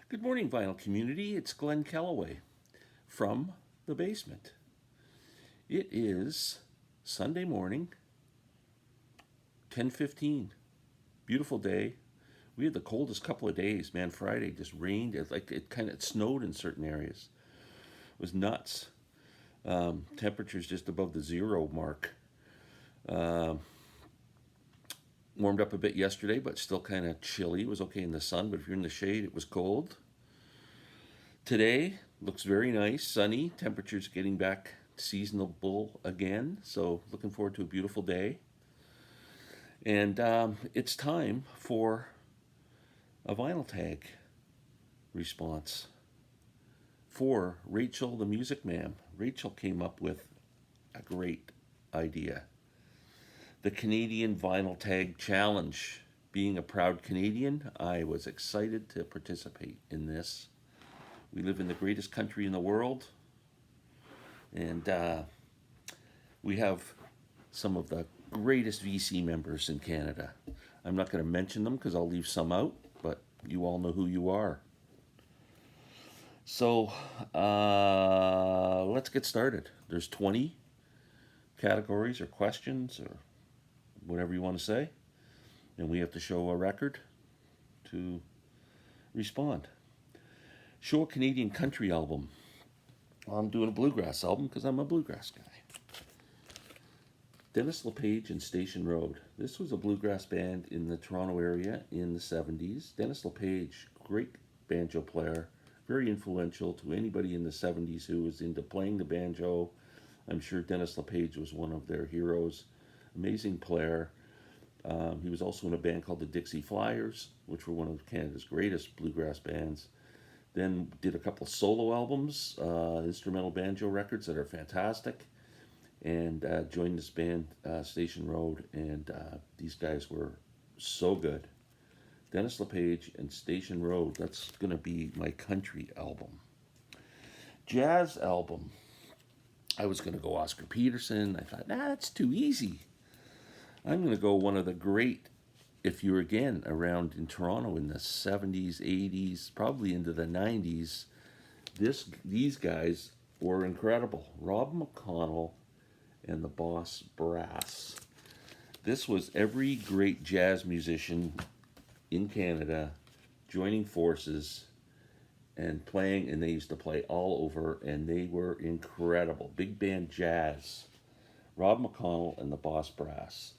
Good morning, vinyl community. It's Glen Kellaway from the basement. It is Sunday morning, 10:15. Beautiful day. We had the coldest couple of days, man. Friday just rained. It kind of snowed in certain areas. It was nuts. Temperatures just above the zero mark. Um, Warmed up a bit yesterday, but still kind of chilly. It was okay in the sun, but if you're in the shade, it was cold. Today looks very nice, sunny. Temperatures getting back seasonable again, so looking forward to a beautiful day. And it's time for a vinyl tag response for Rachel the MusicMam. Rachel came up with a great idea. The Canadian Vinyl Tag Challenge. Being a proud Canadian, I was excited to participate in this. We live in the greatest country in the world, and we have some of the greatest VC members in Canada. I'm not going to mention them because I'll leave some out, but you all know who you are. So let's get started. There's 20 categories or questions or whatever you want to say, and we have to show a record to respond. Show a Canadian country album. Well, I'm doing a bluegrass album because I'm a bluegrass guy. DENIS, LePage, and Station Road. This was a bluegrass band in the Toronto area in the 70s. DENIS LePage, great banjo player, very influential to anybody in the 70s who was into playing the banjo. I'm sure DENIS LePage was one of their heroes. Amazing player. He was also in a band called the Dixie Flyers, which were one of Canada's greatest bluegrass bands. Then did a couple solo albums, instrumental banjo records that are fantastic, and joined this band, Station Road, and these guys were so good. DENIS LePage and Station Road, that's going to be my country album. Jazz album, I was going to go Oscar Peterson. I thought, that's too easy. I'm going to go one of the great, if you're again around in Toronto in the 70s, 80s, probably into the 90s, these guys were incredible. Rob McConnell and the Boss Brass. This was every great jazz musician in Canada joining forces and playing, and they used to play all over, and they were incredible. Big band jazz. Rob McConnell and the Boss Brass.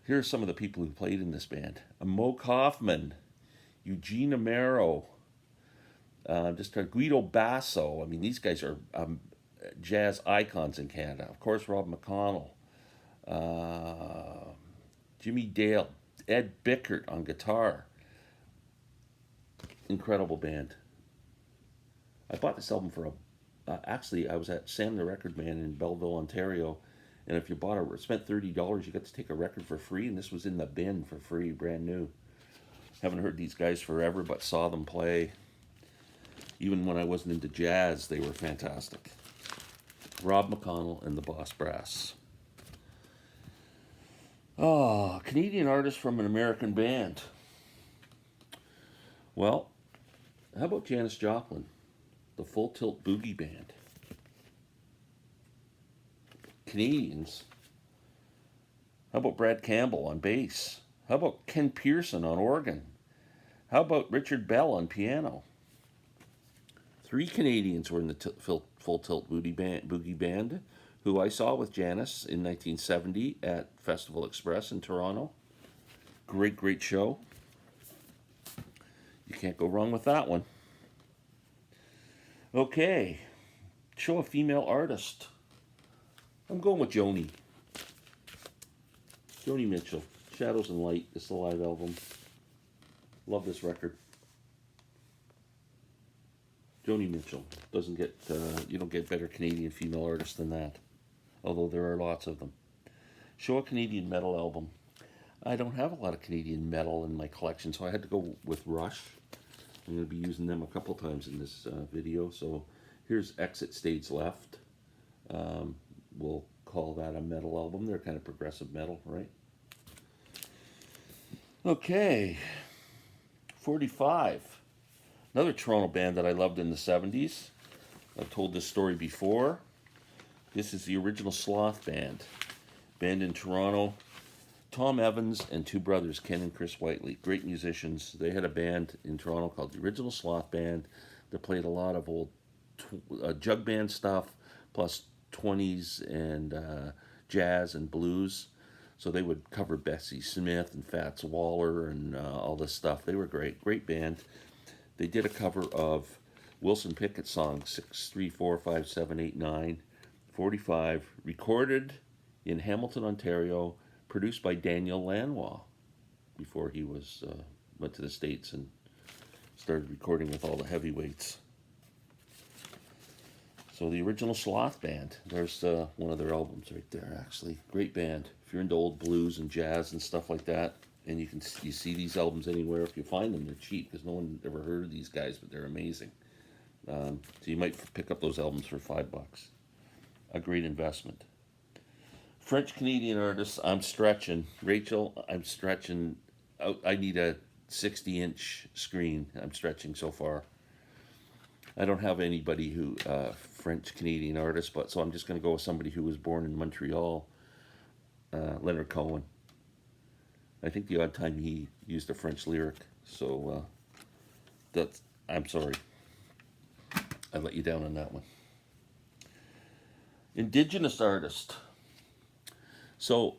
Here are some of the people who played in this band. Mo Kaufman, Eugene Amaro, Guido Basso. I mean, these guys are jazz icons in Canada. Of course, Rob McConnell, Jimmy Dale, Ed Bickert on guitar. Incredible band. I bought this album for actually, I was at Sam the Record Man in Belleville, Ontario. And if you spent $30, you got to take a record for free, and this was in the bin for free, brand new. Haven't heard these guys forever, but saw them play. Even when I wasn't into jazz, they were fantastic. Rob McConnell and the Boss Brass. Oh, Canadian artist from an American band. Well, how about Janis Joplin, the Full Tilt Boogie Band? Canadians. How about Brad Campbell on bass? How about Ken Pearson on organ? How about Richard Bell on piano? 3 Canadians were in the Full Tilt Boogie Band, who I saw with Janis in 1970 at Festival Express in Toronto. Great, great show. You can't go wrong with that one. Okay, show a female artist. I'm going with JONI. Joni Mitchell, Shadows and Light. It's the live album. Love this record. Joni Mitchell doesn't get you don't get better Canadian female artists than that, although there are lots of them. Show a Canadian metal album. I don't have a lot of Canadian metal in my collection, so I had to go with Rush. I'm going to be using them a couple times in this video. So here's Exit Stage Left. We'll call that a metal album. They're kind of progressive metal, right? Okay, 45. Another Toronto band that I loved in the 70s. I've told this story before. This is the original Sloth Band. Band in Toronto. Tom Evans and two brothers, Ken and Chris Whiteley. Great musicians. They had a band in Toronto called the Original Sloth Band that played a lot of old jug band stuff, plus 20s and jazz and blues. So they would cover Bessie Smith and Fats Waller and all this stuff. They were great, great band. They did a cover of Wilson Pickett's song 6, 3, 4, 5, 7, 8, 9, 45, recorded in Hamilton, Ontario, produced by Daniel Lanois before he went to the States and started recording with all the heavyweights. So the Original Sloth Band, there's one of their albums right there, actually. Great band. If you're into old blues and jazz and stuff like that, and you see these albums anywhere, if you find them, they're cheap, because no one ever heard of these guys, but they're amazing. So you might pick up those albums for $5. A great investment. French-Canadian artists, I'm stretching. Rachel, I'm stretching. I need a 60-inch screen. I'm stretching so far. I don't have anybody who, French-Canadian artist, but so I'm just going to go with somebody who was born in Montreal, Leonard Cohen. I think the odd time he used a French lyric, so I'm sorry. I let you down on that one. Indigenous artist. So,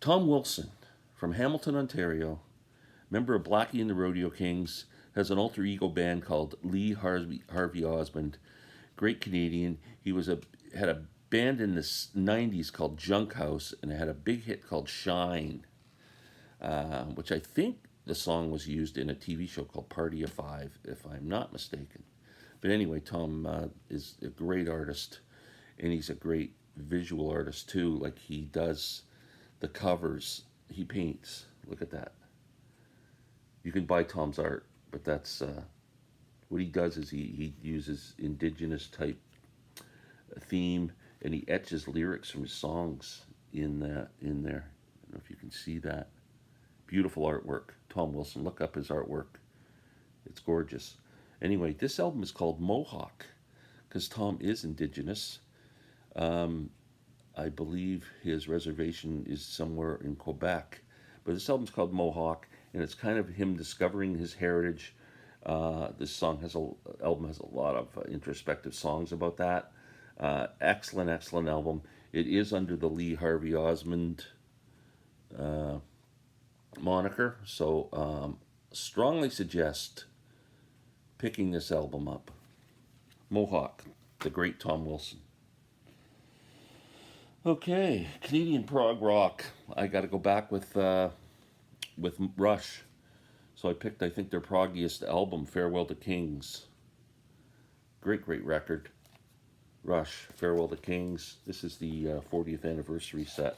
Tom Wilson from Hamilton, Ontario, member of Blackie and the Rodeo Kings, has an alter ego band called Lee Harvey Osmond. Great Canadian. He had a band in the 90s called Junk House, and it had a big hit called Shine, which I think the song was used in a TV show called Party of Five, if I'm not mistaken. But anyway, Tom is a great artist, and he's a great visual artist too. Like, he does the covers, he paints. Look at that. You can buy Tom's art, but that's what he does is he uses indigenous type theme, and he etches lyrics from his songs in there. I don't know if you can see that. Beautiful artwork. Tom Wilson, look up his artwork. It's gorgeous. Anyway, this album is called Mohawk, because Tom is indigenous. I believe his reservation is somewhere in Quebec. But this album's called Mohawk, and it's kind of him discovering his heritage. This album has a lot of introspective songs about that. Excellent, excellent album. It is under the Lee Harvey Osmond moniker, so strongly suggest picking this album up. Mohawk, the great Tom Wilson. Okay, Canadian prog rock. I got to go back with Rush. So I picked, I think, their proggiest album, Farewell to Kings. Great, great record. Rush, Farewell to Kings. This is the 40th anniversary set.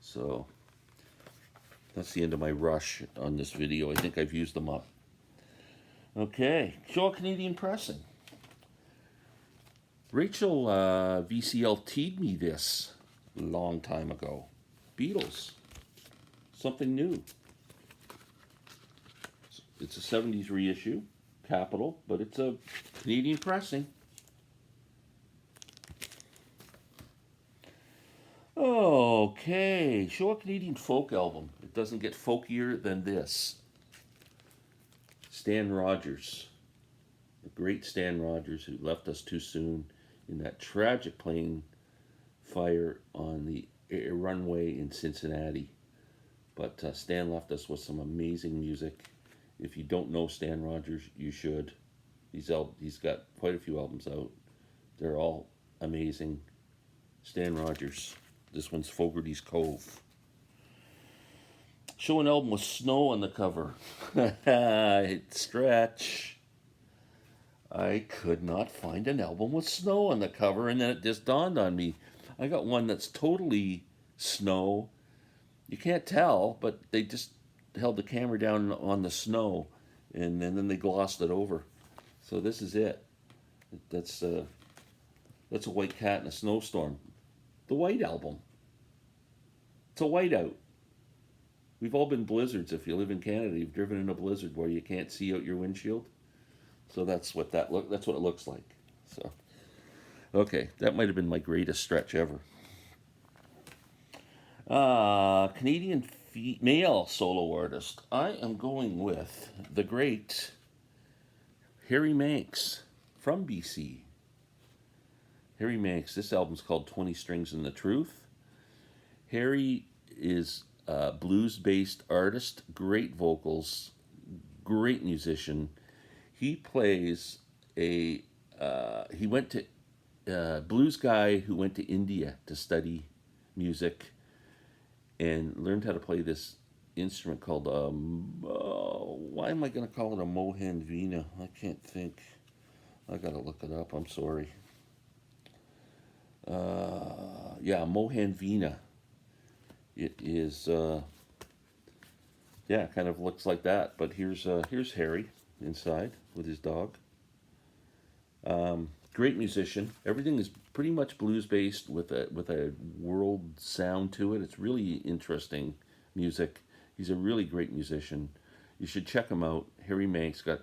So that's the end of my Rush on this video. I think I've used them up. Okay, Show Canadian Pressing. Rachel VCLT'd me this a long time ago. Beatles. Something new. It's a 70s reissue, Capitol, but it's a Canadian pressing. Okay, show a Canadian folk album. It doesn't get folkier than this. Stan Rogers. The great Stan Rogers, who left us too soon in that tragic plane fire on the runway in Cincinnati. But Stan left us with some amazing music. If you don't know Stan Rogers, you should. He's got quite a few albums out. They're all amazing. Stan Rogers. This one's Fogarty's Cove. Show an album with snow on the cover. Stretch. I could not find an album with snow on the cover, and then it just dawned on me. I got one that's totally snow. You can't tell, but they just held the camera down on the snow, and then they glossed it over. So this is it. That's a white cat in a snowstorm. The White Album. It's a whiteout. We've all been blizzards. If you live in Canada, you've driven in a blizzard where you can't see out your windshield. So that's what that's what it looks like. So okay, that might have been my greatest stretch ever. Canadian male solo artist. I am going with the great Harry Manx from BC. Harry Manx. This album's called 20 Strings and the Truth. Harry is a blues-based artist, great vocals, great musician. He plays he went to, blues guy who went to India to study music and learned how to play this instrument called, why am I going to call it a Mohan Veena? I can't think. I got to look it up. I'm sorry. Yeah, Mohan Veena. It is, yeah, kind of looks like that. But here's Harry inside with his dog. Great musician. Everything is pretty much blues based with a world sound to it. It's really interesting music. He's a really great musician. You should check him out. Harry Manx got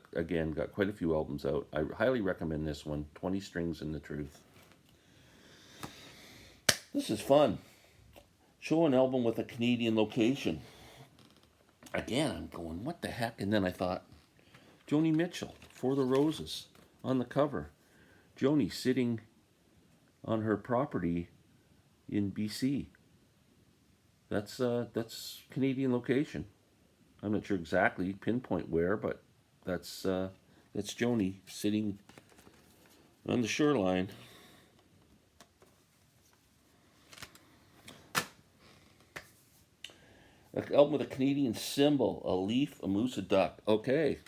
quite a few albums out. I highly recommend this one, 20 Strings and the Truth. This is fun. Show an album with a Canadian location. Again, I'm going, what the heck? And then I thought, Joni Mitchell, For the Roses, on the cover. Joni sitting on her property in BC. That's Canadian location. I'm not sure exactly pinpoint where, but that's Joni sitting on the shoreline. An album with a Canadian symbol, a leaf, a moose, a duck. Okay.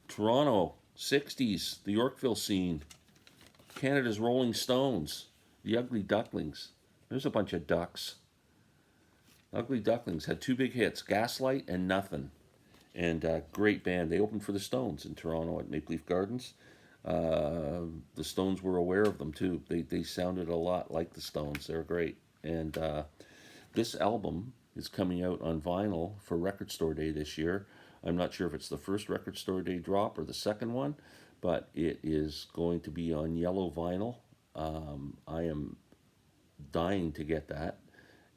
Toronto, 60s, the Yorkville scene. Canada's Rolling Stones, the Ugly Ducklings. There's a bunch of ducks. Ugly Ducklings had two big hits, Gaslight and Nothing. And great band. They opened for the Stones in Toronto at Maple Leaf Gardens. The Stones were aware of them too. They sounded a lot like the Stones. They're great. And this album is coming out on vinyl for Record Store Day this year. I'm not sure if it's the first Record Store Day drop or the second one, but it is going to be on yellow vinyl. I am dying to get that.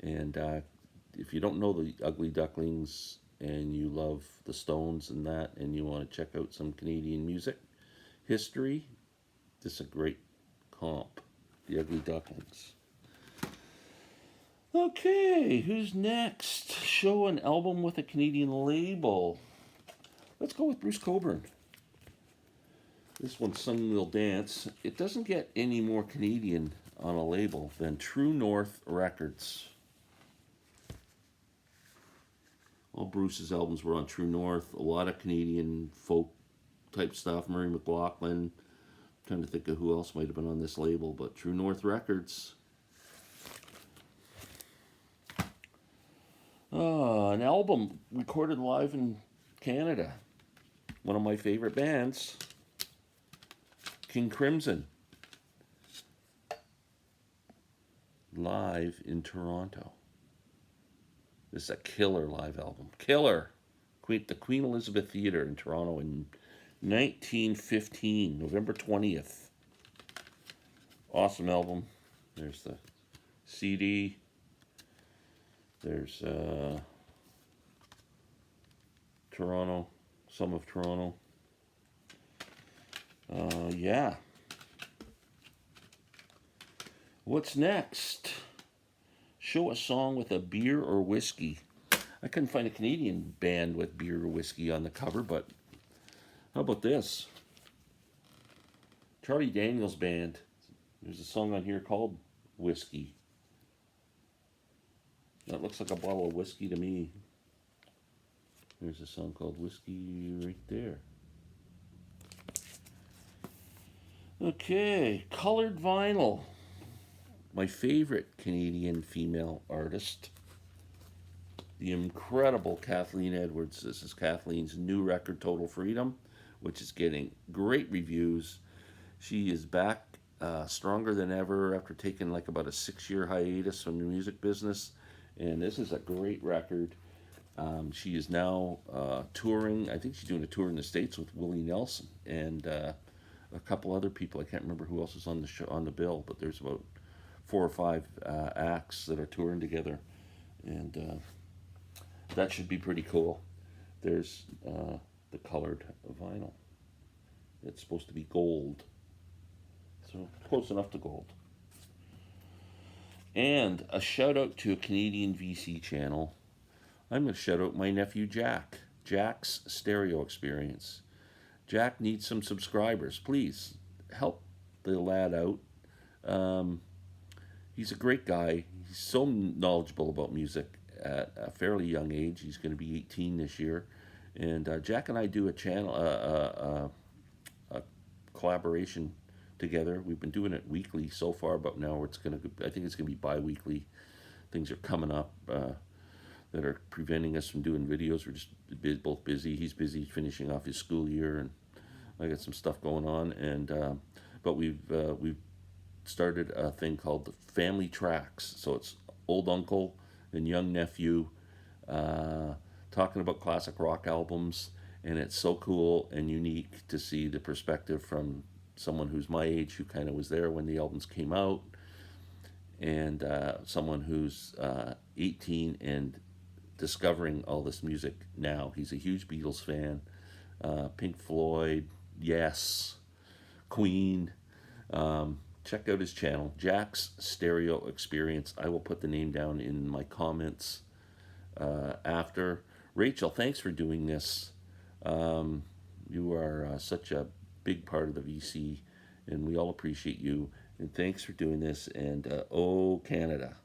And if you don't know the Ugly Ducklings and you love the Stones and that, and you want to check out some Canadian music history, this is a great comp, the Ugly Ducklings. Okay, who's next? Show an album with a Canadian label. Let's go with Bruce Cockburn. This one's Sun Will Dance. It doesn't get any more Canadian on a label than True North Records. All Bruce's albums were on True North. A lot of Canadian folk type stuff. Murray McLaughlin. I'm trying to think of who else might have been on this label, but True North Records. An album recorded live in Canada. One of my favorite bands, King Crimson. Live in Toronto. This is a killer live album. Killer. The Queen Elizabeth Theatre in Toronto in 1915, November 20th. Awesome album. There's the CD. There's Toronto, some of Toronto. Yeah. What's next? Show a song with a beer or whiskey. I couldn't find a Canadian band with beer or whiskey on the cover, but how about this? Charlie Daniels Band. There's a song on here called Whiskey. That looks like a bottle of whiskey to me. There's a song called Whiskey right there. Okay, Colored Vinyl. My favorite Canadian female artist. The incredible Kathleen Edwards. This is Kathleen's new record, Total Freedom, which is getting great reviews. She is back stronger than ever after taking like about a 6-year hiatus from the music business. And this is a great record. She is now touring. I think she's doing a tour in the States with Willie Nelson and a couple other people. I can't remember who else is on the show, on the bill, but there's about 4 or 5 acts that are touring together, and that should be pretty cool. There's the colored vinyl. It's supposed to be gold, so close enough to gold. And a shout out to a Canadian VC channel. I'm going to shout out my nephew Jack. Jack's Stereo Experience. Jack needs some subscribers. Please help the lad out. He's a great guy. He's so knowledgeable about music at a fairly young age. He's going to be 18 this year. And Jack and I do a channel, a collaboration together. We've been doing it weekly so far, but now it's going to, I think it's going to be bi-weekly. Things are coming up that are preventing us from doing videos. We're just both busy. He's busy finishing off his school year, and I got some stuff going on. And but we've started a thing called the Family Tracks. So it's old uncle and young nephew talking about classic rock albums, and it's so cool and unique to see the perspective from someone who's my age, who kind of was there when the albums came out, and someone who's 18 and discovering all this music now. He's a huge Beatles fan, Pink Floyd, Yes, Queen. Check out his channel, Jack's Stereo Experience. I will put the name down in my comments after. Rachel, thanks for doing this. You are such a big part of the VC, and we all appreciate you. And thanks for doing this. And oh, Canada.